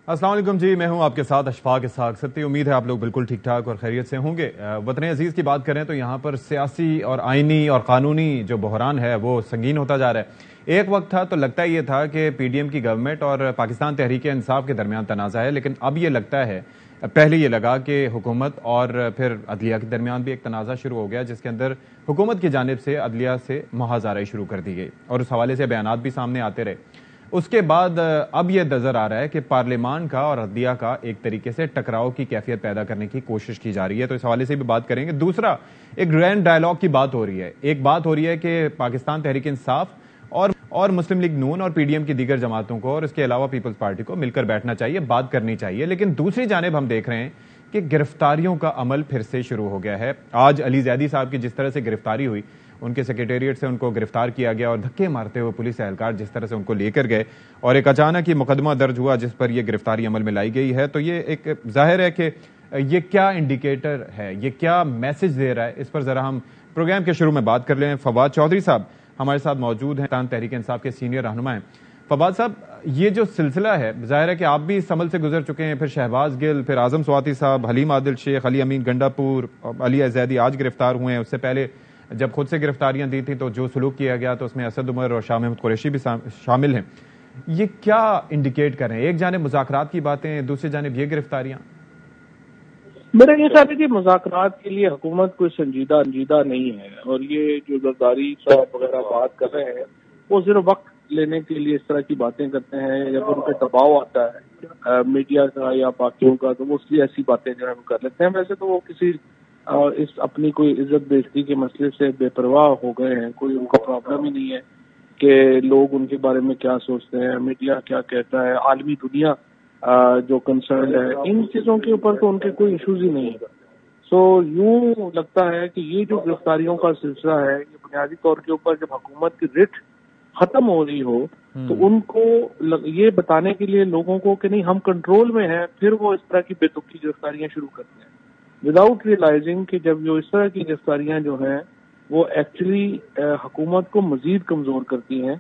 السلام علیکم جی، میں ہوں آپ کے ساتھ اشفاق اسحاق ستی۔ امید ہے آپ لوگ بالکل ٹھیک ٹھاک اور خیریت سے ہوں گے۔ وطن عزیز کی بات کریں تو یہاں پر سیاسی اور آئینی اور قانونی جو بحران ہے وہ سنگین ہوتا جا رہا ہے۔ ایک وقت تھا تو لگتا یہ تھا کہ پی ڈی ایم کی گورنمنٹ اور پاکستان تحریک انصاف کے درمیان تنازع ہے، لیکن اب یہ لگتا ہے، پہلے یہ لگا کہ حکومت اور پھر عدلیہ کے درمیان بھی ایک تنازع شروع ہو گیا، جس کے اندر حکومت کی جانب سے عدلیہ سے محاذ شروع کر دی گئی اور اس حوالے سے بیانات بھی سامنے آتے رہے۔ اس کے بعد اب یہ نظر آ رہا ہے کہ پارلیمان کا اور عدلیہ کا ایک طریقے سے ٹکراؤ کی کیفیت پیدا کرنے کی کوشش کی جا رہی ہے، تو اس حوالے سے بھی بات کریں گے۔ دوسرا، ایک گرینڈ ڈائلاگ کی بات ہو رہی ہے، ایک بات ہو رہی ہے کہ پاکستان تحریک انصاف اور مسلم لیگ نون اور پی ڈی ایم کی دیگر جماعتوں کو اور اس کے علاوہ پیپلز پارٹی کو مل کر بیٹھنا چاہیے، بات کرنی چاہیے، لیکن دوسری جانب ہم دیکھ رہے ہیں کہ گرفتاریوں کا عمل پھر سے شروع ہو گیا ہے۔ آج علی زیدی صاحب کی جس طرح سے گرفتاری ہوئی، ان کے سیکریٹریٹ سے ان کو گرفتار کیا گیا اور دھکے مارتے ہوئے پولیس اہلکار جس طرح سے ان کو لے کر گئے اور ایک اچانک ہی مقدمہ درج ہوا جس پر یہ گرفتاری عمل میں لائی گئی ہے، تو یہ ایک ظاہر ہے کہ یہ کیا انڈیکیٹر ہے، یہ کیا میسج دے رہا ہے، اس پر ذرا ہم پروگرام کے شروع میں بات کر لیں۔ فواد چودھری صاحب ہمارے ساتھ موجود ہیں، پاکستان تحریک انصاف کے سینئر رہنما ہیں۔ فواد صاحب، یہ جو سلسلہ ہے، ظاہر ہے کہ آپ بھی اس عمل سے گزر چکے ہیں، پھر شہباز گل، پھر اعظم سواتی صاحب، حلیم عادل شیخ، علی امین گنڈا پور، علی زیدی آج گرفتار ہوئے ہیں، اس سے پہلے جب خود سے گرفتاریاں دی تھیں تو جو سلوک کیا گیا تو اس میں اسد عمر اور شاہ محمود قریشی بھی شامل ہیں۔ یہ کیا انڈیکیٹ کر رہے ہیں؟ ایک جانب مذاکرات کی باتیں، دوسری جانب یہ گرفتاریاں۔ میرا یہ خیال ہے کہ مذاکرات کے لیے حکومت کوئی سنجیدہ نہیں ہے، اور یہ جو زرداری صاحب وغیرہ بات کر رہے ہیں وہ صرف وقت لینے کے لیے اس طرح کی باتیں کرتے ہیں، جب ان پہ دباؤ آتا ہے میڈیا کا یا باقیوں کا تو وہ اس لیے ایسی باتیں جو ہے وہ کر لیتے ہیں۔ ویسے تو وہ کسی اس اپنی کوئی عزت بےزتی کے مسئلے سے بے پرواہ ہو گئے ہیں، کوئی ان کا پرابلم ہی نہیں ہے کہ لوگ ان کے بارے میں کیا سوچتے ہیں، میڈیا کیا کہتا ہے، عالمی دنیا جو کنسرنڈ ہے، ان چیزوں کے اوپر تو ان کے کوئی ایشوز ہی نہیں ہے۔ سو یوں لگتا ہے کہ یہ جو گرفتاریوں کا سلسلہ ہے یہ بنیادی طور کے اوپر جب حکومت کی رٹ ختم ہو رہی ہو تو ان کو یہ بتانے کے لیے لوگوں کو کہ نہیں ہم کنٹرول میں ہیں، پھر وہ اس طرح کی بے تکی گرفتاریاں شروع کرتے ہیں وداؤٹ ریئلائزنگ کہ جب جو اس طرح کی گرفتاریاں جو ہیں وہ ایکچولی حکومت کو مزید کمزور کرتی ہیں،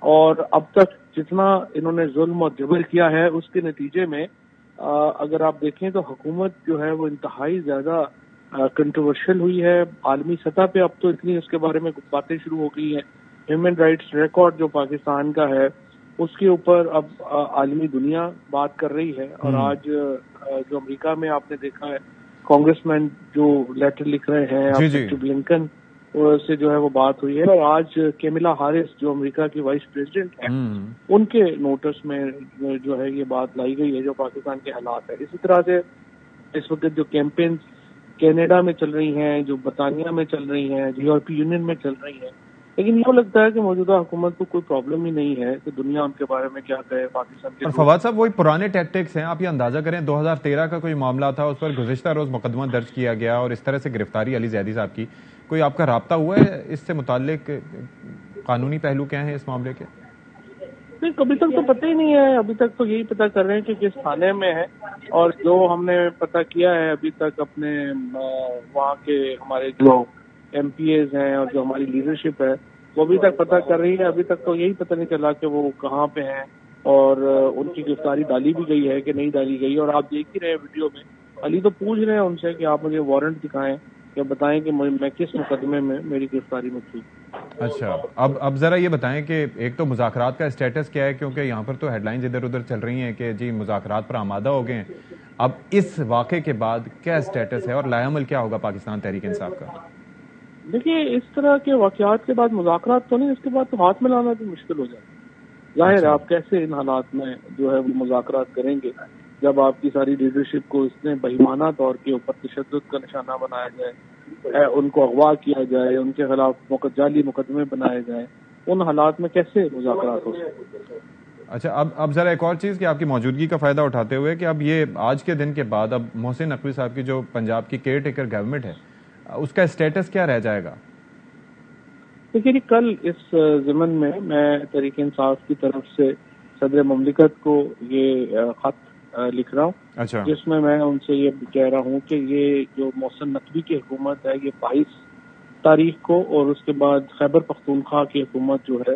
اور اب تک جتنا انہوں نے ظلم اور جبر کیا ہے اس کے نتیجے میں اگر آپ دیکھیں تو حکومت جو ہے وہ انتہائی زیادہ کنٹروورشل ہوئی ہے عالمی سطح پہ۔ اب تو اتنی اس کے بارے میں باتیں شروع ہو گئی ہیں، ہیومن رائٹس ریکارڈ جو پاکستان کا ہے اس کے اوپر اب عالمی دنیا بات کر رہی ہے، اور آج جو امریکہ میں آپ نے دیکھا ہے کانگریس مین جو لیٹر لکھ رہے ہیں بلنکن سے جو ہے وہ بات ہوئی ہے، اور آج کیملا ہارس جو امریکہ کی وائس پریزیڈنٹ ہیں ان کے نوٹس میں جو ہے یہ بات لائی گئی ہے جو پاکستان کے حالات ہے۔ اسی طرح سے اس وقت جو کیمپین کینیڈا میں چل رہی ہیں، جو برطانیہ میں چل رہی ہیں، جو یورپی یونین میں چل رہی ہیں، لیکن یہ لگتا ہے کہ موجودہ حکومت کو کوئی پرابلم ہی نہیں ہے کہ دنیا ان کے بارے میں کیا کہے۔ پاکستان کے فواد صاحب وہی پرانے ٹیکٹکس ہیں، آپ یہ اندازہ کریں 2013 کا کوئی معاملہ تھا، اس پر گزشتہ روز مقدمہ درج کیا گیا اور اس طرح سے گرفتاری علی زیدی صاحب کی، کوئی آپ کا رابطہ ہوا ہے اس سے متعلق؟ قانونی پہلو کیا ہیں اس معاملے کے؟ ابھی تک تو پتہ ہی نہیں ہے، ابھی تک تو یہی پتہ کر رہے ہیں کہ کس تھانے میں ہے، اور جو ہم نے پتہ کیا ہے ابھی تک اپنے وہاں کے ہمارے جو ایم پی ایز ہیں اور جو ہماری لیڈرشپ ہے وہ ابھی تک پتہ کر رہی ہے۔ ابھی تک تو یہی پتہ نہیں چلا کہ وہ کہاں پہ ہیں اور ان کی گرفتاری ڈالی بھی گئی ہے کہ نہیں ڈالی گئی، اور آپ دیکھ ہی رہے ویڈیو میں علی تو پوچھ رہے ہیں ان سے کہ آپ مجھے وارنٹ دکھائیں یا بتائیں کہ میں کس مقدمے میں میری گرفتاری میں تھی۔ اچھا، اب ذرا یہ بتائیں کہ ایک تو مذاکرات کا اسٹیٹس کیا ہے، کیونکہ یہاں پر تو ہیڈ لائنز ادھر ادھر چل رہی ہیں کہ جی مذاکرات پر آمادہ ہو گئے ہیں، اب اس واقعے کے بعد کیا اسٹیٹس ہے اور لائحہ عمل کیا ہوگا پاکستان تحریک انصاف کا؟ دیکھیے اس طرح کے واقعات کے بعد مذاکرات تو نہیں، اس کے بعد تو ہاتھ ملانا بھی مشکل ہو جائے گا۔ ظاہر ہے آپ کیسے ان حالات میں جو ہے وہ مذاکرات کریں گے جب آپ کی ساری لیڈرشپ کو اس نے بہیمانہ طور کے اوپر تشدد کا نشانہ بنایا جائے، ان کو اغوا کیا جائے، ان کے خلاف جعلی مقدمے بنائے جائیں، ان حالات میں کیسے مذاکرات ہو سکتے؟ اچھا، اب ذرا ایک اور چیز کہ آپ کی موجودگی کا فائدہ اٹھاتے ہوئے کہ اب یہ آج کے دن کے بعد اب محسن نقوی صاحب کی جو پنجاب کی کیئر ٹیکر گورنمنٹ ہے اس کا اسٹیٹس کیا رہ جائے گا؟ دیکھیے کل اس ضمن میں تحریک انصاف کی طرف سے صدر مملکت کو یہ خط لکھ رہا ہوں، جس میں ان سے یہ کہہ رہا ہوں کہ یہ جو محسن نقوی کی حکومت ہے یہ 22 تاریخ کو اور اس کے بعد خیبر پختونخوا کی حکومت جو ہے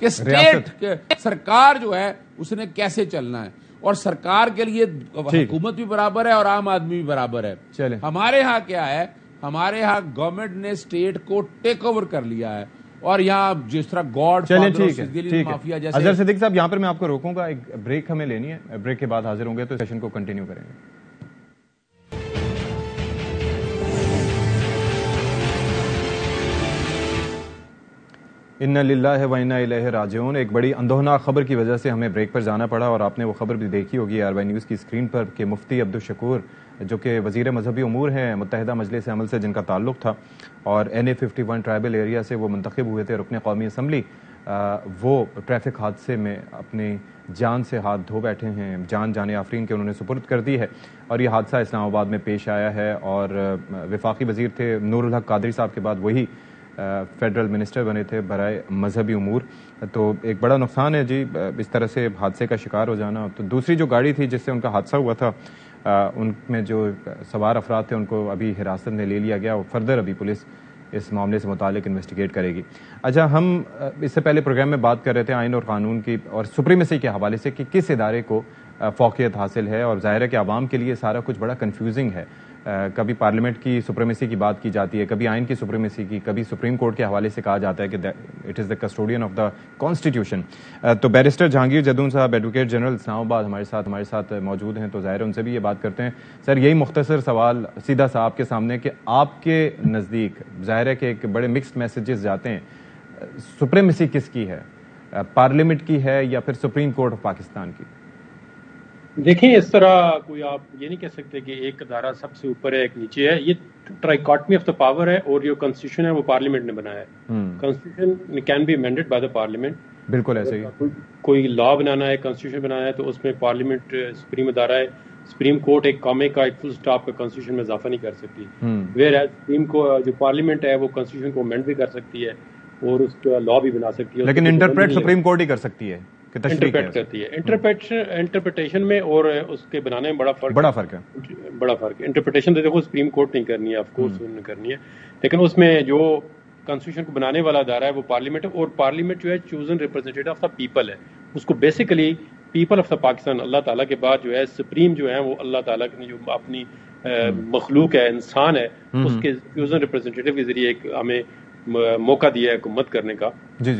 کہ اسٹیٹ سرکار جو ہے اس نے کیسے چلنا ہے، اور سرکار کے لیے حکومت بھی برابر ہے اور عام آدمی بھی برابر ہے. ہمارے ہاں کیا ہے، ہمارے ہاں گورنمنٹ نے اسٹیٹ کو ٹیک اوور کر لیا ہے، اور یہاں جس طرح گاڈ مافیا جیسے. اظہر صدیق صاحب یہاں پر میں آپ کو روکوں گا، ایک بریک ہمیں لینی ہے، بریک کے بعد حاضر ہوں گے تو سیشن کو کنٹینیو کریں گے. انا للہ و انا الیہ راجعون. ایک بڑی اندوہناک خبر کی وجہ سے ہمیں بریک پر جانا پڑا، اور آپ نے وہ خبر بھی دیکھی ہوگی RY نیوز کی اسکرین پر کہ مفتی عبدالشکور جو کہ وزیر مذہبی امور ہیں متحدہ مجلس عمل سے جن کا تعلق تھا، اور NA51 ٹرائبل ایریا سے وہ منتخب ہوئے تھے رکن قومی اسمبلی، وہ ٹریفک حادثے میں اپنی جان سے ہاتھ دھو بیٹھے ہیں. جان آفرین کے انہوں نے سپرد کر دی ہے، اور یہ حادثہ اسلام آباد میں پیش آیا ہے. اور وفاقی وزیر تھے نور الحق قادری صاحب کے بعد وہی فیڈرل منسٹر بنے تھے برائے مذہبی امور. تو ایک بڑا نقصان ہے جی اس طرح سے حادثے کا شکار ہو جانا. تو دوسری جو گاڑی تھی جس سے ان کا حادثہ ہوا تھا، ان میں جو سوار افراد تھے ان کو ابھی حراست میں لے لیا گیا، اور فردر ابھی پولیس اس معاملے سے متعلق انویسٹیگیٹ کرے گی. اچھا، ہم اس سے پہلے پروگرام میں بات کر رہے تھے آئین اور قانون کی اور سپریمیسی کے حوالے سے کہ کس ادارے کو فوقیت حاصل ہے، اور ظاہر ہے کہ عوام کے لیے سارا کچھ بڑا کنفیوزنگ ہے. کبھی پارلیمنٹ کی سپریمیسی کی بات کی جاتی ہے، کبھی آئین کی سپریمیسی کی، کبھی سپریم کورٹ کے حوالے سے کہا جاتا ہے کہ it is the custodian of the constitution. تو بیرسٹر جہانگیر جدون صاحب ایڈوکیٹ جنرل اسلام آباد ہمارے ساتھ موجود ہیں، تو ظاہر ان سے بھی یہ بات کرتے ہیں. سر، یہی مختصر سوال سیدھا سا آپ کے سامنے کہ آپ کے نزدیک ظاہر ہے کہ ایک بڑے مکسڈ میسیجز جاتے ہیں، سپریمیسی کس کی ہے، پارلیمنٹ کی ہے یا پھر سپریم کورٹ آف پاکستان کی؟ دیکھیں، اس طرح کوئی آپ یہ نہیں کہہ سکتے کہ ایک ادارہ سب سے اوپر ہے ایک نیچے ہے. یہ ٹرائیکاٹمی آف دا پاور ہے، اور جو کنسٹیٹیوشن ہے وہ پارلیمنٹ نے بنایا ہے. Constitution can be amended by the parliament. بالکل ایسے ہی کوئی لا بنانا ہے، کنسٹیٹیوشن بنانا ہے، تو اس میں پارلیمنٹ سپریم ادارہ ہے. سپریم کورٹ ایک کامے کا ایک فل سٹاپ کا کنسٹیٹیوشن میں اضافہ نہیں کر سکتی. ویئر ایز سپریم کو جو پارلیمنٹ ہے وہ کنسٹیٹیوشن کو امینڈ بھی کر سکتی ہے اور اس کا لا بھی بنا سکتی ہے، لیکن انٹرپریٹ سپریم کورٹ ہی کر سکتی ہے، انٹرپریٹ کرتی ہے. انٹرپریٹیشن میں اور اس کے بنانے میں بڑا فرق ہے. انٹرپریٹیشن تو دیکھو سپریم کورٹ نہیں کرنی ہے، آف کورس انہوں نے کرنی ہے، لیکن اس میں جو کانسٹیٹیوشن کو بنانے والا ادارہ ہے وہ پارلیمنٹ ہے. اور پارلیمنٹ جو ہے chosen representative of the people ہے. اس کو basically people of the Pakistan, اللہ تعالیٰ کے بعد جو ہے سپریم جو ہے وہ اللہ تعالیٰ کی جو اپنی مخلوق ہے، انسان ہے، اس کے چوزن ریپرزینٹیٹو کے ذریعے ایک ہمیں موقع دیا ہے حکومت کرنے کا،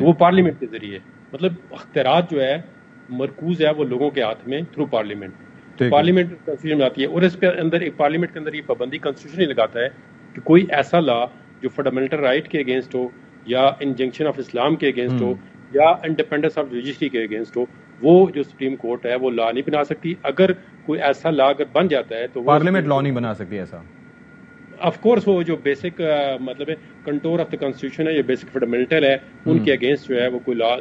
وہ پارلیمنٹ کے ذریعے. مطلب اختیارات جو ہے مرکوز ہے وہ لوگوں کے ہاتھ میں تھرو پارلیمنٹ. پارلیمنٹ کنسٹیٹیوشن میں آتی ہے، اور اس کے اندر ایک پارلیمنٹ کے اندر یہ پابندی کنسٹیٹیوشن ہی لگاتا ہے کہ کوئی ایسا لا جو فنڈامنٹل رائٹ کے اگینسٹ ہو، یا انجنکشن آف اسلام کے اگینسٹ ہو، یا انڈیپینڈنس آف جوڈیشری کے اگینسٹ ہو، وہ جو سپریم کورٹ ہے وہ لا نہیں بنا سکتی. اگر کوئی ایسا لا اگر بن جاتا ہے تو پارلیمنٹ لا نہیں بنا سکتی ایسا. آف کورس وہ جو بیسک مطلب ہے کنٹور آف دا کانسٹیٹیوشن ہے، یہ بیسک فنڈامنٹل ہے، ان کے اگینسٹ جو ہے وہ کوئی لا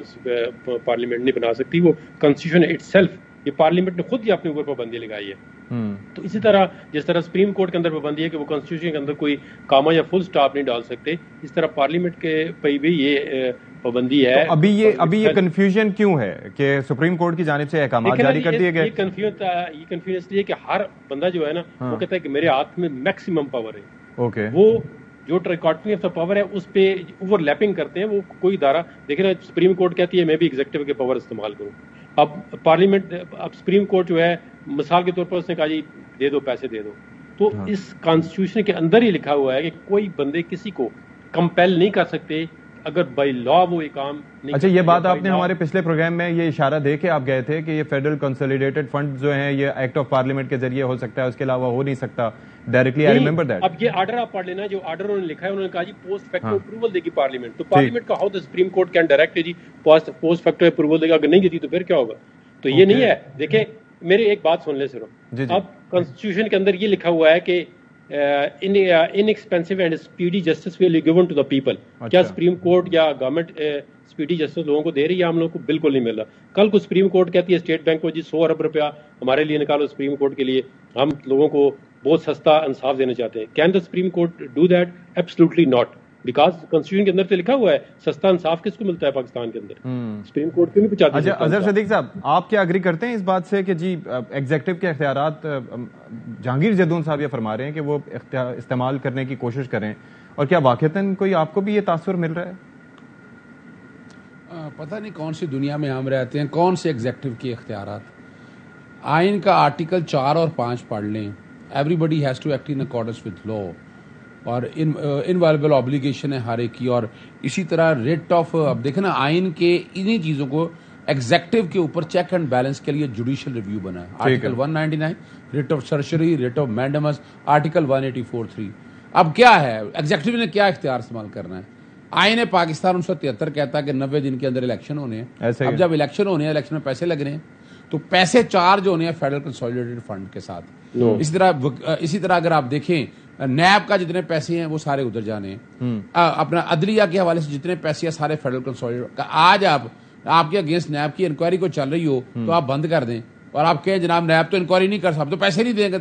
پارلیمنٹ نہیں بنا سکتی. وہ کانسٹیٹیوشن اٹ سیلف، یہ پارلیمنٹ نے خود ہی اپنے اوپر پابندی لگائی ہے. تو اسی طرح جس طرح سپریم کورٹ کے اندر پابندی ہے کہ وہ کانسٹیٹیوشن کے اندر کوئی کاما یا فل سٹاپ نہیں ڈال سکتے، اس طرح پارلیمنٹ کے پہ بھی یہ پابندی ہے. ابھی یہ کنفیوژن کیوں ہے کہ سپریم کورٹ کی جانب سے احکامات جاری کر دیے گئے؟ یہ کنفیوژن اس لیے کہ ہر بندہ جو ہے نا وہ کہتا ہے کہ میرے ہاتھ میں میکسیمم پاور ہے. وہ جو ٹرائیکاٹمی آف دا پاور ہے اس پہ اوور لیپنگ کرتے ہیں. وہ کوئی ادارہ دیکھیں نا، سپریم کورٹ کہتی ہے میں بھی ایگزیکٹو کے پاور استعمال کروں. اب پارلیمنٹ، اب سپریم کورٹ جو ہے مثال کے طور پر اس نے کہا جی دے دو، پیسے دے دو. تو اس کانسٹیٹیوشن کے اندر ہی لکھا ہوا ہے کہ کوئی بندے کسی کو کمپیل نہیں کر سکتے اگر بائی لا وہ یہ کام نہیں. اچھا، یہ بات آپ نے ہمارے پچھلے پروگرام میں یہ اشارہ دے کے آپ گئے تھے کہ یہ فیڈرل کنسولیڈیٹڈ فنڈ جو ہیں یہ ایکٹ آف پارلیمنٹ کے ذریعے ہو سکتا ہے، اس کے علاوہ ہو نہیں سکتا ڈائریکٹلی. I remember that. اب یہ آرڈر آپ پڑھ لینا، جو آرڈر انہوں نے لکھا ہے، انہوں نے کہا جی پوسٹ فیکٹو اپروول دے گی پارلیمنٹ. تو پارلیمنٹ کا how the supreme court can direct جی پوسٹ فیکٹو اپروول دے گا، اگر نہیں دیتی تو پھر کیا ہوگا؟ تو یہ نہیں ہے. دیکھیں میری ایک بات سن لیں صرف. اب کانسٹیٹیوشن کے اندر یہ لکھا ہوا ہے کہ inexpensive and speedy justice will be given to the people. کیا سپریم کورٹ یا گورنمنٹ اسپیڈی جسٹس لوگوں کو دے رہی ہے؟ ہم لوگوں کو بالکل نہیں مل رہا. کل کو سپریم کورٹ کہتی ہے اسٹیٹ بینک کو جی 100 ارب روپیہ ہمارے لیے نکالو سپریم کورٹ کے لیے، ہم لوگوں کو بہت سستا انصاف دینا چاہتے ہیں. Can the supreme court do that? Absolutely not, because constitution کے اندر تو لکھا ہوا ہے سستا انصاف کس کو ملتا ہے پاکستان کے اندر، سپریم کورٹ کیوں نہیں پہنچاتی. اچھا اظہر صدیق صاحب، آپ کیا اگری کرتے ہیں اس بات سے کہ جی ایگزیکٹو کے اختیارات جہانگیر جدون صاحب یہ فرما رہے ہیں کہ وہ استعمال کرنے کی کوشش کریں، اور کیا واقعتاً کوئی آپ کو بھی یہ تاثر مل رہا ہے؟ پتہ نہیں کون سی دنیا میں ہم رہتے ہیں, کون سے ایگزیکٹو کے اختیارات. آئین کا آرٹیکل 4 اور 5 پڑھ لیں. Everybody has to act in accordance with law, اور انوالویبل آبلیگیشن ہے ہر ایک کی. اور اسی طرح ریٹ آف, اب دیکھیں نا آئین کے انہی چیزوں کو ایگزیکٹو کے اوپر چیک اینڈ بیلنس کے لیے جوڈیشل ریویو بنا ہے. Article 199 writ of certiorari, writ of mandamus, article 184(3). اب کیا ہے ایگزیکٹو نے کیا اختیار استعمال کرنا ہے؟ آئین پاکستان 1973 کہتا ہے کہ 90 دن کے اندر الیکشن ہونے ہیں. اب جب الیکشن ہونے ہیں, الیکشن میں پیسے لگ رہے ہیں, تو پیسے چارج ہونے ہیں فیڈرل کنسولیڈیٹڈ فنڈ کے ساتھ. اسی طرح اگر آپ دیکھیں نیب کا جتنے پیسے ہیں وہ سارے ادھر جانے ہیں. اپنا عدلیہ کے حوالے سے جتنے پیسے ہیں سارے فیڈرل کنسولیڈیٹڈ. آج آپ کے اگینسٹ نیب کی انکوائری کو چل رہی ہو تو آپ بند کر دیں, اور آپ کہیں جناب نیب تو انکوائری نہیں کر سکتا, تو پیسے نہیں دیں گے.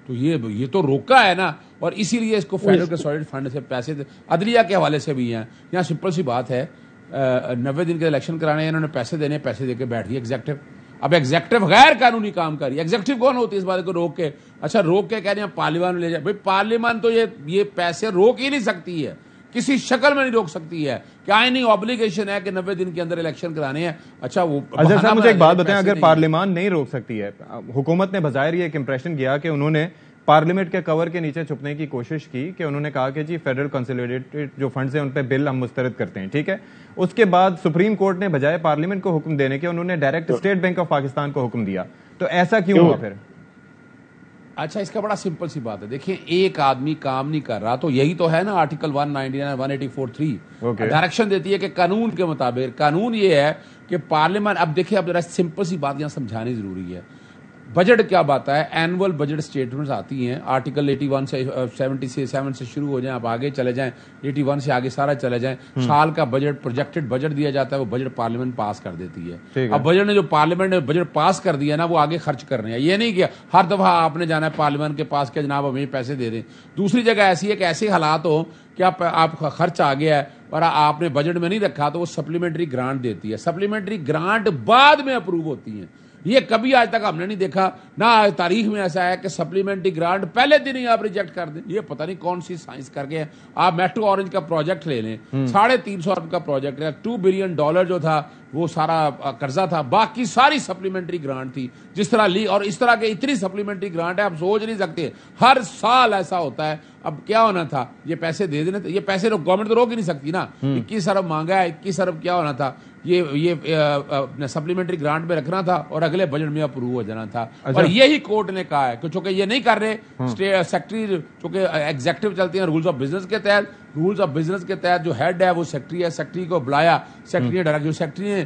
تو یہ تو روکا ہے نا, اور اسی لیے اس کو فیڈرل کنسولیڈیٹڈ فنڈ سے پیسے عدلیہ کے حوالے سے بھی ہیں. یہاں سمپل سی بات ہے, 90 دن کے الیکشن کرانے ہیں, انہوں نے پیسے دینے, پیسے دے کے بیٹھ گئی ایگزیکٹو. اب ایگزیکٹو غیر قانونی کام کر رہی ہے. ایگزیکٹو کون ہوتی ہے اس بات کو روک کے؟ اچھا روک کے کہہ رہے ہیں پارلیمان میں لے جائے. بھائی پارلیمان تو یہ پیسے روک ہی نہیں سکتی ہے, کسی شکل میں نہیں روک سکتی ہے. کہ آئینی آبلیگیشن ہے کہ 90 دن کے اندر الیکشن کرانے ہیں. اچھا وہ اجہر صاحب مجھے ایک بات بتائیں, اگر پارلیمان نہیں روک سکتی ہے, حکومت نے بظاہر یہ ایک امپریشن کیا کہ انہوں نے پارلیمنٹ کے کور کے نیچے چھپنے کی کوشش کی, کہ انہوں نے کہا کہ جی فیڈرل کنسولیڈیٹڈ جو فنڈز ہیں ان پہ بل ہم مسترد کرتے ہیں, ٹھیک ہے. اس کے بعد سپریم کورٹ نے بجائے پارلیمنٹ کو حکم دینے کے انہوں نے direct state bank of Pakistan کو حکم دیا. تو ایسا کیوں ہوا پھر؟ اچھا اس کا بڑا سمپل سی بات ہے. دیکھیں ایک آدمی کام نہیں کر رہا, تو یہی تو ہے نا آرٹیکل 199 184(3) ڈائریکشن دیتی ہے کہ قانون کے مطابق. قانون یہ ہے کہ پارلیمان, اب دیکھیں اب ذرا سمپل سی بات یہاں سمجھانی ضروری ہے. بجٹ کیا بات ہے؟ اینول بجٹ سٹیٹمنٹس آتی ہیں, آرٹیکل 81 سے 77 سے شروع ہو جائیں, آپ آگے چلے جائیں 81 سے آگے سارا چلے جائیں. سال کا بجٹ, پروجیکٹڈ بجٹ دیا جاتا ہے, وہ بجٹ پارلیمنٹ پاس کر دیتی ہے. اب بجٹ نے جو پارلیمنٹ نے بجٹ پاس کر دیا نا, وہ آگے خرچ کرنے ہیں. یہ نہیں کہ ہر دفعہ آپ نے جانا ہے پارلیمنٹ کے پاس کہ جناب ہمیں پیسے دے دیں. دوسری جگہ ایسی ہے کہ ایسے حالات ہو کہ آپ خرچ آ گیا ہے اور آپ نے بجٹ میں نہیں رکھا, تو وہ سپلیمنٹری گرانٹ دیتی ہے. سپلیمنٹری گرانٹ بعد میں اپروو ہوتی ہیں. یہ کبھی آج تک ہم نے نہیں دیکھا, نہ تاریخ میں ایسا ہے کہ سپلیمنٹری گرانٹ پہلے دن ہی آپ ریجیکٹ کر دیں. یہ پتہ نہیں کون سی سائنس کر کے. آپ میٹرو اورنج کا پروجیکٹ لے لیں, 350 ارب کا پروجیکٹ ہے, $2 بلین جو تھا وہ سارا قرضہ تھا, باقی ساری سپلیمنٹری گرانٹ تھی. جس طرح لی, اور اس طرح کے اتنی سپلیمنٹری گرانٹ ہے آپ سوچ نہیں سکتے, ہر سال ایسا ہوتا ہے. اب کیا ہونا تھا, یہ پیسے دے دینے, یہ پیسے گورنمنٹ تو روک ہی نہیں سکتی نا. 21 ارب مانگا ہے, 21 ارب کیا ہونا تھا, یہ سپلیمنٹری گرانٹ میں رکھنا تھا اور اگلے بجٹ میں اپروو ہو جانا تھا. اور یہی کورٹ نے کہا ہے کہ چونکہ یہ نہیں کر رہے سیکٹری, چونکہ ایگزیکٹو چلتی ہیں رولز آف بزنس کے تحت. رولز آف بزنس کے تحت جو ہیڈ ہے وہ سیکٹری ہے, سیکٹری کو بلایا, سیکٹری نے ڈائریکٹ, سیکٹری نے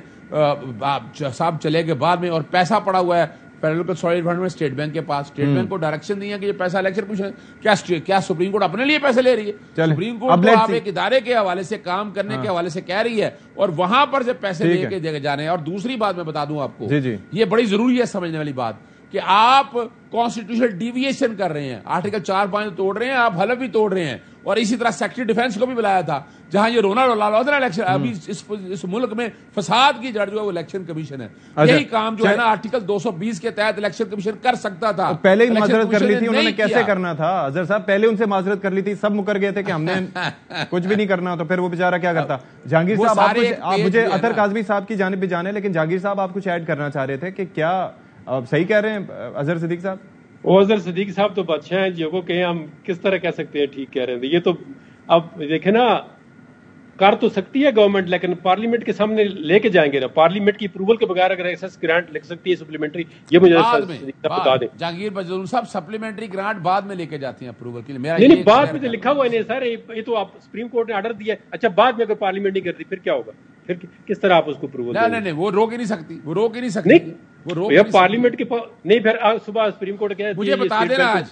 صاحب چلے کے بعد میں, اور پیسہ پڑا ہوا ہے فیڈرل کنسولیڈیٹڈ فنڈ میں اسٹیٹ بینک کے پاس. اسٹیٹ بینک کو ڈائریکشن دی ہے کہ یہ پیسہ الیکشن پوچھے. کیا سپریم کورٹ اپنے لیے پیسے لے رہی ہے؟ سپریم کورٹ تو آپ ایک ادارے کے حوالے سے, کام کرنے کے حوالے سے کہہ رہی ہے, اور وہاں پر سے پیسے لے کے جانے ہیں. اور دوسری بات میں بتا دوں آپ کو, یہ بڑی ضروری ہے سمجھنے والی بات, کہ آپ کانسٹیٹیوشنل ڈیویشن کر رہے ہیں, آرٹیکل 4-5 توڑ رہے ہیں, آپ حلف بھی توڑ رہے ہیں. اور اسی طرح سیکٹری ڈیفینس کو بھی بلایا تھا, جہاں یہ رونا رلا تھا نا الیکشن. ابھی اس ملک میں فساد کی جڑ جو ہے وہ الیکشن کمیشن ہے. یہی کام جو ہے نا آرٹیکل 220 کے تحت الیکشن کمشن کر سکتا تھا. پہلے ہی معذرت کر لی تھی انہوں نے, کیسے کرنا تھا اظہر صاحب؟ پہلے ان سے معذرت کر لی تھی, سب مکر گئے تھے کہ ہم نے کچھ بھی نہیں کرنا, تو پھر وہ بیچارہ کیا کرتا. جہانگیر صاحب آپ مجھے اطہر کاظمی صاحب کی جانب بھی جانے, لیکن جہانگیر صاحب آپ کچھ ایڈ کرنا چاہ رہے تھے کہ کیا صحیح کہہ رہے ہیں اظہر صدیق صاحب؟ اظہر صدیق صاحب تو بادشاہ ہیں جو کو کہ ہم کس طرح کہہ سکتے ہیں ٹھیک کہہ رہے ہیں. یہ تو اب دیکھیں نا, کر تو سکتی ہے گورنمنٹ, لیکن پارلیمنٹ کے سامنے لے کے جائیں گے نا. پارلیمنٹ کی اپروول کے بغیر اگر ایکسس گرانٹ لکھ سکتی ہے سپلیمنٹری, یہ مجھے بتا دیں. جہانگیر بجلول صاحب سپلیمنٹری گرانٹ بعد میں لے کے جاتی ہیں اپروول کے لیے. نہیں بعد میں لکھا ہوا نہیں سر, یہ تو آپ سپریم کورٹ نے آرڈر دیا ہے. اچھا بعد میں اگر پارلیمنٹ نہیں کرتی پھر کیا ہوگا؟ پھر کس طرح آپ اس کو اپروول؟ نہیں وہ روک ہی نہیں سکتی, وہ روک ہی نہیں سکتی. پارلیمنٹ کے نہیں, پھر صبح سپریم کورٹ کہہ مجھے بتا دینا آج.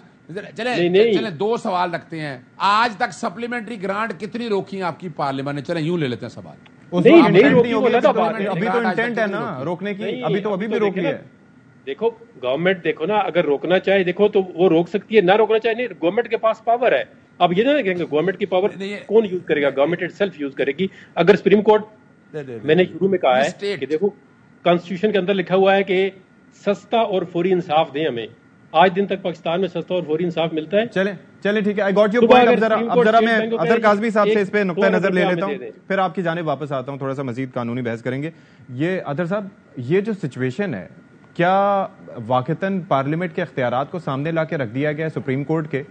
چلیں 2 سوال رکھتے ہیں. آج تک سپلیمنٹری گرانٹ کتنی روکی ہیں آپ کی پارلیمنٹ نے؟ چلیں یوں لے لیتے ہیں سوال. ابھی تو انٹینٹ ہے نا روکنے کی, ابھی بھی روک لیا ہے. دیکھو گورنمنٹ, دیکھو نا, اگر روکنا چاہے دیکھو تو وہ روک سکتی ہے, نہ روکنا چاہے نہیں. گورنمنٹ کے پاس پاور ہے. اب یہ نہ کہیں گے گورنمنٹ کی پاور کون یوز کرے گا؟ گورنمنٹ اٹ سیلف یوز کرے گی. اگر سپریم کورٹ, میں نے شروع میں کہا ہے کہ دیکھو کانسٹیٹیوشن کے اندر لکھا ہوا ہے کہ سستا اور فوری انصاف دیں ہمیں, آج دن تک پاکستان میں سستا اور فوری انصاف ملتا ہے. چلیں ٹھیک ہے, آئی گاٹ یور پوائنٹ. اب ذرا میں اظہر کاظمی صاحب سے اس پہ نقطہ نظر لے لیتا ہوں, پھر آپ کی جانب واپس آتا ہوں, تھوڑا سا مزید قانونی بحث کریں گے. یہ اظہر صاحب, یہ جو سچویشن ہے, کیا واقعتاً پارلیمنٹ کے اختیارات کو سامنے لا کے رکھ دیا گیا ہے سپریم کورٹ کے,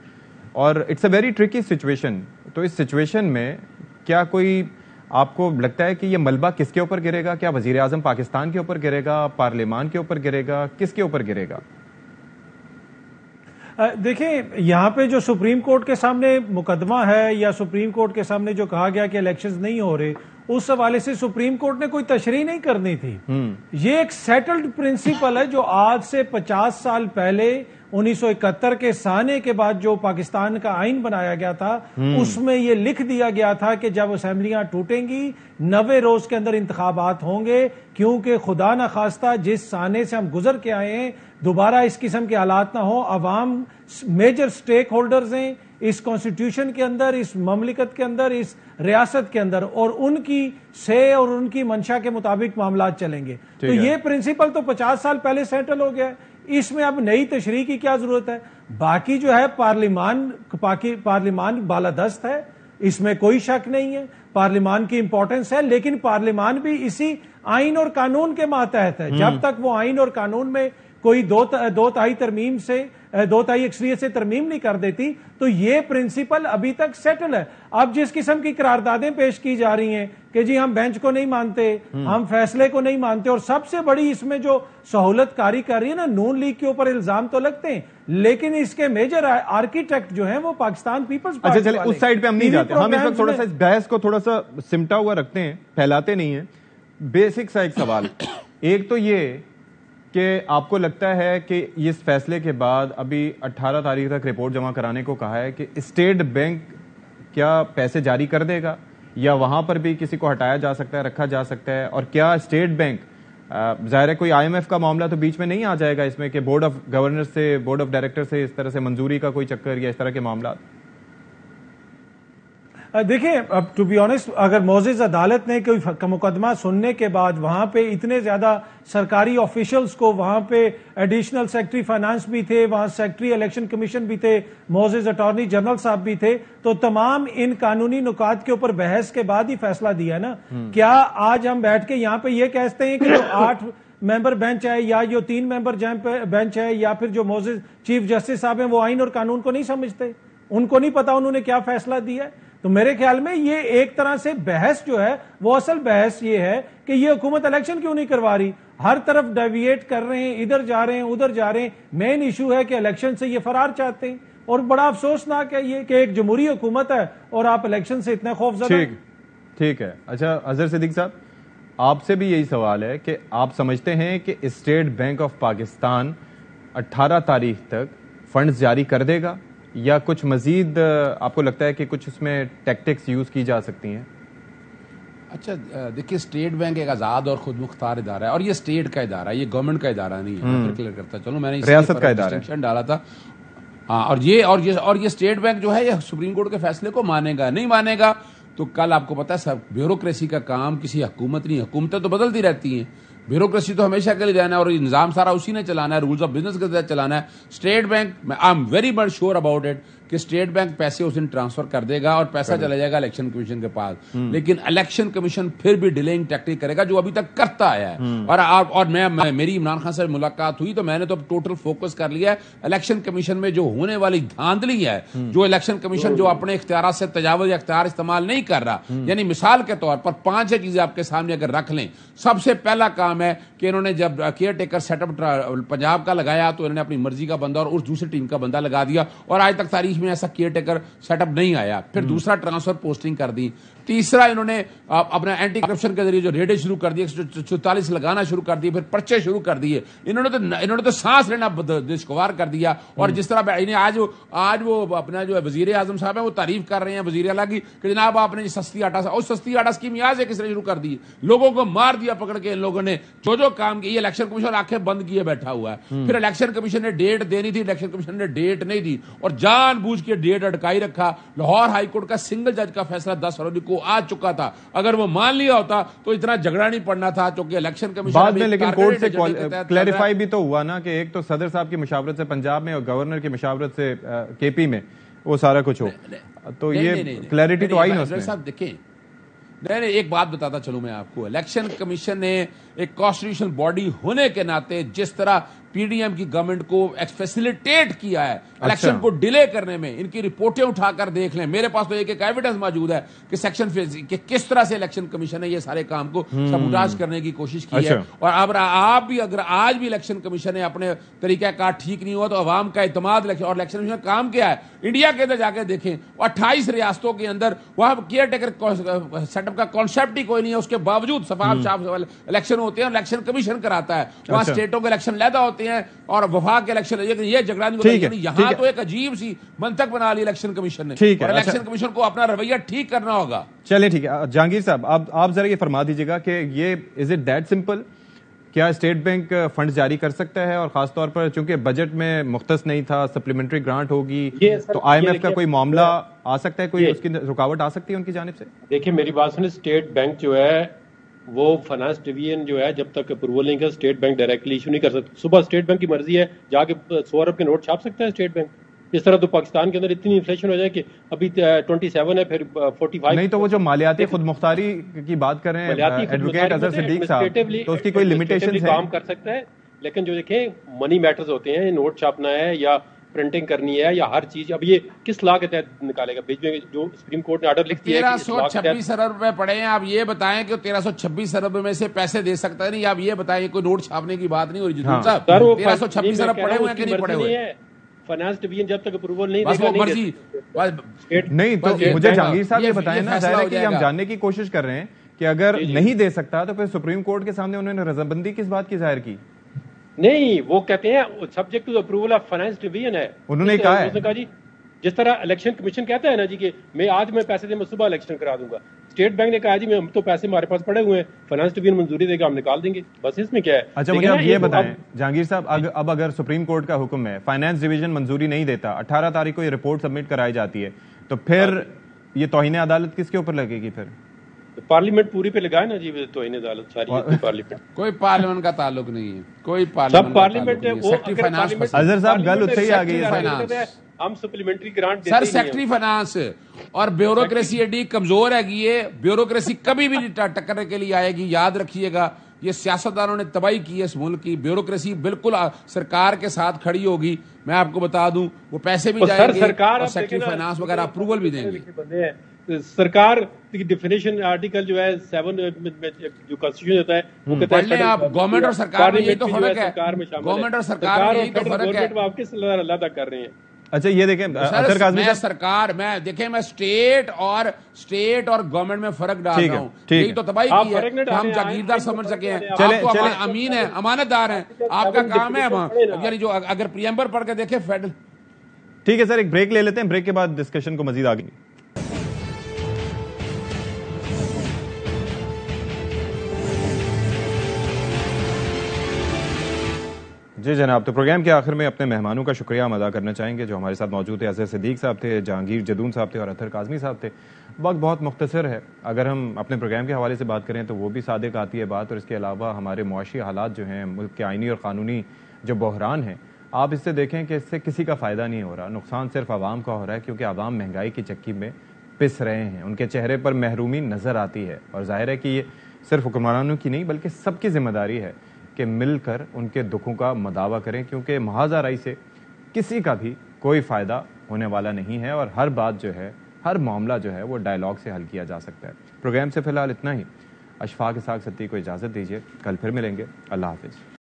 اور it's a very tricky situation, تو اس سچویشن میں کیا کوئی آپ کو لگتا ہے کہ یہ ملبہ کس کے اوپر گرے گا؟ کیا وزیر اعظم پاکستان کے اوپر گرے گا, پارلیمان کے اوپر گرے گا, کس کے اوپر گرے گا؟ دیکھیں, یہاں پہ جو سپریم کورٹ کے سامنے مقدمہ ہے یا سپریم کورٹ کے سامنے جو کہا گیا کہ الیکشنز نہیں ہو رہے, اس حوالے سے سپریم کورٹ نے کوئی تشریح نہیں کرنی تھی. یہ ایک سیٹلڈ پرنسپل ہے جو آج سے 50 سال پہلے 1971 کے سانے کے بعد جو پاکستان کا آئین بنایا گیا تھا, اس میں یہ لکھ دیا گیا تھا کہ جب اسمبلیاں ٹوٹیں گی 90 روز کے اندر انتخابات ہوں گے, کیونکہ خدا نخواستہ جس سانے سے ہم گزر کے آئے ہیں دوبارہ اس قسم کے حالات نہ ہوں. عوام میجر سٹیک ہولڈرز ہیں اس کانسٹیٹیوشن کے اندر, اس مملکت کے اندر, اس ریاست کے اندر, اور ان کی سے اور ان کی منشا کے مطابق معاملات چلیں گے. تو یہ پرنسپل تو 50 سال پہلے سیٹل ہو گیا ہے, اس میں اب نئی تشریح کی کیا ضرورت ہے؟ باقی جو ہے پارلیمان بالادست ہے, اس میں کوئی شک نہیں ہے, پارلیمان کی امپورٹنس ہے, لیکن پارلیمان بھی اسی آئین اور قانون کے ماتحت ہے. جب تک وہ آئین اور قانون میں کوئی دو تہائی اکثریت سے ترمیم نہیں کر دیتی تو یہ پرنسپل ابھی تک سیٹل ہے. اب جس قسم کی قراردادیں پیش کی جا رہی ہیں کہ جی ہم بینچ کو نہیں مانتے, ہم فیصلے کو نہیں مانتے, اور سب سے بڑی اس میں جو سہولت کاری کر رہی ہے نا, نون لیگ کے اوپر الزام تو لگتے ہیں لیکن اس کے میجر آرکیٹیکٹ جو ہیں وہ پاکستان پیپلز پارٹی. اچھا چلیں اس سائڈ پہ ہم نہیں جاتے, ہم اس وقت تھوڑا سا اس بحث کو تھوڑا سا سمٹا ہوا رکھتے ہیں, پھیلاتے نہیں ہیں. بیسک سا ایک سوال, ایک تو یہ کہ آپ کو لگتا ہے کہ اس فیصلے کے بعد ابھی 18 تاریخ تک رپورٹ جمع کرانے کو کہا ہے کہ اسٹیٹ بینک کیا پیسے جاری کر دے گا, یا وہاں پر بھی کسی کو ہٹایا جا سکتا ہے, رکھا جا سکتا ہے, اور کیا اسٹیٹ بینک, ظاہر ہے کوئی آئی ایم ایف کا معاملہ تو بیچ میں نہیں آ جائے گا اس میں کہ بورڈ آف گورنر سے, بورڈ آف ڈائریکٹر سے اس طرح سے منظوری کا کوئی چکر یا اس طرح کے معاملات؟ دیکھیں, اب ٹو بی آنیسٹ اگر معزز عدالت نے کوئی مقدمہ سننے کے بعد وہاں پہ اتنے زیادہ سرکاری آفیشلز کو, وہاں پہ ایڈیشنل سیکرٹری فائنانس بھی تھے, وہاں سیکرٹری الیکشن کمیشن بھی تھے, معزز اٹارنی جنرل صاحب بھی تھے, تو تمام ان قانونی نکات کے اوپر بحث کے بعد ہی فیصلہ دیا نا. کیا آج ہم بیٹھ کے یہاں پہ یہ کہتے ہیں کہ جو 8 ممبر بینچ ہے یا جو 3 ممبر بینچ ہے یا پھر جو معزز چیف جسٹس صاحب ہیں وہ آئین اور قانون کو نہیں سمجھتے, ان کو نہیں پتا انہوں نے کیا فیصلہ دیا ہے؟ تو میرے خیال میں یہ ایک طرح سے بحث جو ہے وہ اصل بحث یہ ہے کہ یہ حکومت الیکشن کیوں نہیں کروا رہی, ہر طرف ڈیویٹ کر رہے ہیں, ادھر جا رہے ہیں ادھر جا رہے ہیں. مین ایشو ہے کہ الیکشن سے یہ فرار چاہتے ہیں, اور بڑا افسوسناک ہے یہ کہ ایک جمہوری حکومت ہے اور آپ الیکشن سے اتنے خوف زدہ. ٹھیک ہے. اچھا اظہر صدیق صاحب, آپ سے بھی یہی سوال ہے کہ آپ سمجھتے ہیں کہ اسٹیٹ بینک آف پاکستان 18 تاریخ تک فنڈز جاری کر دے گا, یا کچھ مزید آپ کو لگتا ہے کہ کچھ اس میں ٹیکٹکس یوز کی جا سکتی ہیں؟ اچھا دیکھیے, اسٹیٹ بینک ایک آزاد اور خود مختار ادارہ ہے, اور یہ اسٹیٹ کا ادارہ ہے, یہ گورنمنٹ کا ادارہ نہیں ہے. میں کلیئر کرتا چلوں, میں نے ریاست کا ادارہ ڈالا تھا. ہاں, اور یہ اسٹیٹ بینک جو ہے یہ سپریم کورٹ کے فیصلے کو مانے گا نہیں مانے گا تو کل آپ کو پتا ہے سب بیوروکریسی کا کام کسی حکومت نہیں, حکومتیں تو بدلتی رہتی ہیں, بیوروکریسی تو ہمیشہ کے لیے رہنا ہے, اور یہ نظام سارا اسی نے چلانا ہے, رولز آف بزنس کے تحت چلانا ہے. State bank, I am very much sure about it کہ اسٹیٹ بینک پیسے اس دن ٹرانسفر کر دے گا اور پیسہ چلا جائے گا الیکشن کمیشن کے پاس, لیکن الیکشن کمیشن پھر بھی ڈیلیئنگ ٹیکٹک کرے گا جو ابھی تک کرتا آیا ہے. اور میری عمران خان سے ملاقات ہوئی تو میں نے تو ٹوٹل فوکس کر لیا ہے الیکشن کمیشن میں جو ہونے والی دھاندلی ہے, جو الیکشن کمیشن جو اپنے اختیارات سے تجاوز یا اختیار استعمال نہیں کر رہا. یعنی مثال کے طور پر 5 چیزیں آپ کے سامنے اگر رکھ لیں. سب سے پہلا کام ہے کہ انہوں نے جب caretaker set up Punjab کا لگایا تو انہوں نے اپنی مرضی کا بندہ اور اس دوسری ٹیم کا بندہ لگا دیا, اور آج تک تاریخ میں ایسا کیئر ٹیکر سیٹ اپ نہیں آیا. پھر دوسرا ٹرانسفر پوسٹنگ کر دی. تیسرا انہوں نے اپنا اینٹی کرپشن کے ذریعے جو ریڈیں شروع کر دی, 144 لگانا شروع کر دی, پھر پرچے شروع کر دیے. انہوں نے تو سانس لینا دشوار کر دیا. اور جس طرح آج وہ اپنا جو وزیر اعظم صاحب ہیں وہ تعریف کر رہے ہیں وزیر اعلیٰ کی کہ جناب آپ نے سستی آٹا اسکیم یاد سے کس نے شروع کر دی, لوگوں کو مار دیا پکڑ کے ان لوگوں نے جو کام کیا. یہ الیکشن کمیشن آنکھیں بند کیے بیٹھا ہوا ہے. پھر الیکشن کمیشن نے ڈیٹ دینی تھی, الیکشن کمیشن نے ڈیٹ نہیں دی اور جان بوجھ کے ڈیٹ اٹکائی رکھا. لاہور ہائی کورٹ کا سنگل جج کا فیصلہ 10 فروری کو وہ آ چکا تھا. اگر وہ مان لیا ہوتا تو اتنا جھگڑا نہیں پڑنا تھا, چونکہ الیکشن کمیشن بعد میں لیکن کورٹ سے کلیریفائی بھی تو ہوا نا کہ ایک تو صدر صاحب کی مشاورت سے پنجاب میں اور گورنر کی مشاورت سے کے پی میں وہ سارا کچھ ہو, تو یہ کلیئرٹی تو آئی نا اس میں. صاحب دیکھیں, نہیں ایک بات بتاتا چلوں میں آپ کو. الیکشن کمیشن نے ایک کانسٹیٹیوشنل باڈی ہونے کے ناطے جس طرح پی ڈی ایم کی گورنمنٹ کو فیسیلیٹیٹ کیا ہے الیکشن کو ڈیلے کرنے میں, ان کی رپورٹیں اٹھا کر دیکھ لیں. میرے پاس تو ایک ایویڈنس موجود ہے کہ سیکشن کہ کس طرح سے الیکشن کمیشن نے یہ سارے کام کو سبوٹاج کرنے کی کوشش کی ہے. اور اب آپ بھی اگر آج بھی الیکشن کمیشن نے اپنے طریقہ کار ٹھیک نہیں ہوا تو عوام کا اعتماد, اور الیکشن کمیشن کام کیا ہے انڈیا کے اندر جا کے دیکھیں, 28 ریاستوں کے اندر وہاں کیئر ٹیکر سیٹ اپ کا کانسیپٹ ہی کوئی نہیں ہے. اس کے باوجود شفاف الیکشن ہوتے ہیں, الیکشن کمیشن کراتا ہے. وہاں اسٹیٹوں کے الیکشن لیدا ہوتے ہیں اور وفاق کے الیکشن, یہ جھگڑا نہیں ہوتا. یہاں تو ایک عجیب سی منطق بنا لی الیکشن کمیشن نے, اور الیکشن کمیشن کو اپنا رویہ ٹھیک کرنا ہوگا. چلے ٹھیک ہے جہانگیر صاحب, آپ ذرا یہ فرما دیجیے گا کہ یہ از اٹ دیٹ سمپل, کیا اسٹیٹ بینک فنڈ جاری کر سکتا ہے, اور خاص طور پر چونکہ بجٹ میں مختص نہیں تھا, سپلیمنٹری گرانٹ ہوگی تو آئی ایم ایف کا کوئی معاملہ آ سکتا ہے, کوئی اس کی رکاوٹ آ سکتی ہے ان کی جانب سے؟ دیکھیں میری بات سنیں, اسٹیٹ بینک جو ہے وہ فائنانس ڈویژن جو ہے جب تک اپروول نہیں کر اسٹیٹ بینک ڈائریکٹلی ایشو نہیں کر سکتا. صبح اسٹیٹ بینک کی مرضی ہے جا کے 100 ارب کے نوٹ چھاپ سکتا ہے اسٹیٹ بینک. اس طرح تو پاکستان کے اندر اتنی انفلیشن ہو جائے کہ ابھی 27 ہے پھر 45. نہیں تو وہ جو مالیاتی خود مختاری کی بات کر رہے ہیں ایڈوکیٹ اظہر صدیق صاحب, تو اس کی کوئی لمیٹیشنز ہیں؟ کام کر سکتا ہے, لیکن جو دیکھیں منی میٹرز ہوتے ہیں, نوٹ چھاپنا ہے یا پرنٹنگ کرنی ہے یا ہر چیز, اب یہ کس لاء کے تحت نکالے گا؟ بیچ میں جو سپریم کورٹ نے آرڈر لکھ دیا 1326 ارب روپے پڑے ہیں. آپ یہ بتائیں کہ 1326 ارب میں سے پیسے دے سکتا ہے نہیں, آپ یہ بتائیں کوئی نوٹ چھاپنے کی بات نہیں ہو رہی جدید صاحب. 1326 ارب پڑے ہوئے ہیں کہ نہیں پڑے ہوئے؟ فائنانس ڈویژن جب تک اپروول نہیں دے گا نہیں تو مجھے جہانگیر صاحب یہ بتائیں نا, ظاہر ہے کہ ہم جاننے کی کوشش کر رہے ہیں کہ اگر نہیں دے سکتا تو پھر سپریم کورٹ کے سامنے انہوں نے رضامندی کس بات کی ظاہر کی؟ نہیں, وہ کہتے ہیں subject to approval of finance division ہے. انہوں نے کہا جی جس طرح الیکشن کمیشن کہتا ہے نا جی کہ میں آج میں پیسے دے میں صبح الیکشن کرا دوں گا, اسٹیٹ بینک نے کہا جی ہم تو پیسے ہمارے پاس پڑے ہوئے ہیں, فائنانس ڈویژن منظوری دے گا ہم نکال دیں گے, بس اس میں کیا ہے. اچھا مجھے اب یہ بتائیں جہانگیر صاحب, اب اگر سپریم کورٹ کا حکم ہے, فائنانس ڈویژن منظوری نہیں دیتا, 18 تاریخ کو یہ رپورٹ سبمٹ کرائی جاتی ہے, تو پھر یہ توہین عدالت کس کے اوپر لگے گی؟ پھر پارلیمنٹ پوری پہ لگائے نا جی توہین عدالت ساری. پارلیمنٹ کوئی پارلیمنٹ کا تعلق نہیں ہے, کوئی پارلیمنٹ اظہر صاحب گل اتنے ہی آ گئی ہے. ہم سپلیمنٹری گرانٹ سر سیکٹری فائنانس اور بیوروکریسی ایڈی کمزور ہے گی, یہ بیوروکریسی کبھی بھی ٹکرنے کے لیے آئے گی. یاد رکھیے گا یہ سیاستدانوں نے تباہی کی ہے اس ملک کی. بیوروکریسی بالکل سرکار کے ساتھ کھڑی ہوگی. میں آپ کو بتا دوں وہ پیسے بھی جائیں گے اور سیکٹری فائنانس وغیرہ اپروول بھی دیں گے. سرکار کی ڈیفینیشن آرٹیکل جو ہے 7 جو کانسٹیٹیوشن ہوتا ہے وہ کہتا ہے آپ گورنمنٹ اور سرکار میں یہی تو فرق ہے, گورنمنٹ اور سرکار میں یہی تو فرق ہے. آپ کس علیحدہ کر رہے ہیں؟ اچھا یہ دیکھیں میں سرکار میں دیکھیں میں اسٹیٹ اور گورنمنٹ میں فرق ڈال رہا ہوں. یہی تو تباہی کی ہے کہ ہم جاگیردار سمجھ سکے ہیں. آپ تو امین ہیں, امانت دار ہیں, آپ کا کام ہے یعنی جو اگر پریمبر پڑھ کے دیکھیں فیڈرل. ٹھیک ہے سر, ایک بریک لے لیتے ہیں, بریک کے بعد ڈسکشن کو مزید آگے. جی جناب, تو پروگرام کے آخر میں اپنے مہمانوں کا شکریہ ہم ادا کرنا چاہیں گے جو ہمارے ساتھ موجود تھے. اظہر صدیق صاحب تھے, جہانگیر جدون صاحب تھے اور اطہر کاظمی صاحب تھے. وقت بہت مختصر ہے, اگر ہم اپنے پروگرام کے حوالے سے بات کریں تو وہ بھی صادق آتی ہے بات, اور اس کے علاوہ ہمارے معاشی حالات جو ہیں, ملک کے آئینی اور قانونی جو بحران ہیں, آپ اس سے دیکھیں کہ اس سے کسی کا فائدہ نہیں ہو رہا, نقصان صرف عوام کا ہو رہا ہے, کیونکہ عوام مہنگائی کی چکی میں پس رہے ہیں. ان کے چہرے پر محرومی نظر آتی ہے, اور ظاہر ہے کہ یہ صرف حکمرانوں کی نہیں بلکہ سب کی ذمہ داری ہے کہ مل کر ان کے دکھوں کا مداوع کریں, کیونکہ محاذ آرائی سے کسی کا بھی کوئی فائدہ ہونے والا نہیں ہے, اور ہر بات جو ہے, ہر معاملہ جو ہے وہ ڈائلاگ سے حل کیا جا سکتا ہے. پروگرام سے فی الحال اتنا ہی. اشفاق اسحاق ستی کو اجازت دیجیے, کل پھر ملیں گے. اللہ حافظ.